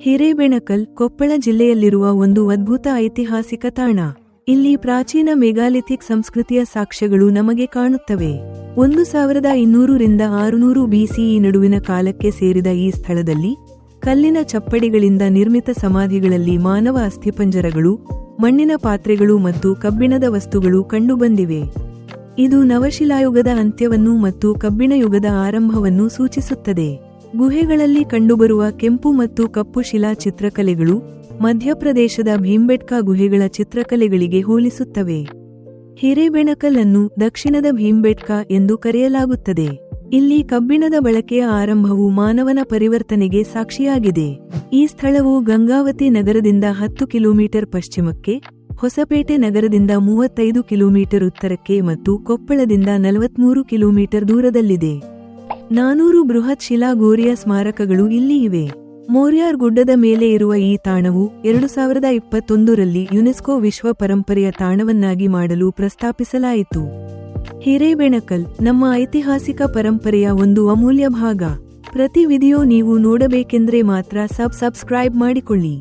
ಹಿರೇಬೆಣಕಲ್, ಕೊಪ್ಪಳ ಜಿಲ್ಲೆಯಲ್ಲಿರುವ ಒಂದು ಅದ್ಭುತ ಐತಿಹಾಸಿಕ ತಾಣ. ಇಲ್ಲಿ ಪ್ರಾಚೀನ ಮೆಗಾಲಿಥಿಕ್ ಸಂಸ್ಕೃತಿಯ ಸಾಕ್ಷ್ಯಗಳು ನಮಗೆ ಕಾಣುತ್ತವೆ. 1200 ರಿಂದ 600 ಬಿಸಿಇ ನಡುವಿನ ಕಾಲಕ್ಕೆ ಸೇರಿದ ಈ ಸ್ಥಳದಲ್ಲಿ ಕಲ್ಲಿನ ಚಪ್ಪಡಿಗಳಿಂದ ನಿರ್ಮಿತ ಸಮಾಧಿಗಳಲ್ಲಿ ಮಾನವ ಅಸ್ಥಿಪಂಜರಗಳು, ಮಣ್ಣಿನ ಪಾತ್ರೆಗಳು ಮತ್ತು ಕಬ್ಬಿಣದ ವಸ್ತುಗಳು ಕಂಡುಬಂದಿವೆ. ಇದು ನವಶಿಲಾಯುಗದ ಅಂತ್ಯವನ್ನು ಮತ್ತು ಕಬ್ಬಿಣ ಯುಗದ ಆರಂಭವನ್ನು ಸೂಚಿಸುತ್ತದೆ. ಗುಹೆಗಳಲ್ಲಿ ಕಂಡುಬರುವ ಕೆಂಪು ಮತ್ತು ಕಪ್ಪು ಶಿಲಾ ಚಿತ್ರಕಲೆಗಳು ಮಧ್ಯಪ್ರದೇಶದ ಭೀಂಬೆಟ್ಕಾ ಗುಹೆಗಳ ಚಿತ್ರಕಲೆಗಳಿಗೆ ಹೋಲಿಸುತ್ತವೆ. ಹಿರೇಬೆಣಕಲ್ ಅನ್ನು ದಕ್ಷಿಣದ ಭೀಂಬೆಟ್ಕಾ ಎಂದು ಕರೆಯಲಾಗುತ್ತದೆ. ಇಲ್ಲಿ ಕಬ್ಬಿಣದ ಬಳಕೆಯ ಆರಂಭವು ಮಾನವನ ಪರಿವರ್ತನೆಗೆ ಸಾಕ್ಷಿಯಾಗಿದೆ. ಈ ಸ್ಥಳವು ಗಂಗಾವತಿ ನಗರದಿಂದ 10 ಕಿಲೋಮೀಟರ್ ಪಶ್ಚಿಮಕ್ಕೆ, ಹೊಸಪೇಟೆ ನಗರದಿಂದ 35 ಕಿಲೋಮೀಟರ್ ಉತ್ತರಕ್ಕೆ ಮತ್ತು ಕೊಪ್ಪಳದಿಂದ 43 ಕಿಲೋಮೀಟರ್ ದೂರದಲ್ಲಿದೆ. 400 ಬೃಹತ್ ಶಿಲಾ ಗೋರಿಯ ಸ್ಮಾರಕಗಳು ಇಲ್ಲಿ ಇವೆ. ಮೋರ್ಯಾರ್ ಗುಡ್ಡದ ಮೇಲೆ ಇರುವ ಈ ತಾಣವು 2021ರಲ್ಲಿ ಯುನೆಸ್ಕೋ ವಿಶ್ವ ಪರಂಪರೆಯ ತಾಣವನ್ನಾಗಿ ಮಾಡಲು ಪ್ರಸ್ತಾಪಿಸಲಾಯಿತು. ಹಿರೇಬೆಣಕಲ್ ನಮ್ಮ ಐತಿಹಾಸಿಕ ಪರಂಪರೆಯ ಒಂದು ಅಮೂಲ್ಯ ಭಾಗ. ಪ್ರತಿ ವಿಡಿಯೋ ನೀವು ನೋಡಬೇಕೆಂದ್ರೆ ಮಾತ್ರ ಸಬ್ಸ್ಕ್ರೈಬ್ ಮಾಡಿಕೊಳ್ಳಿ.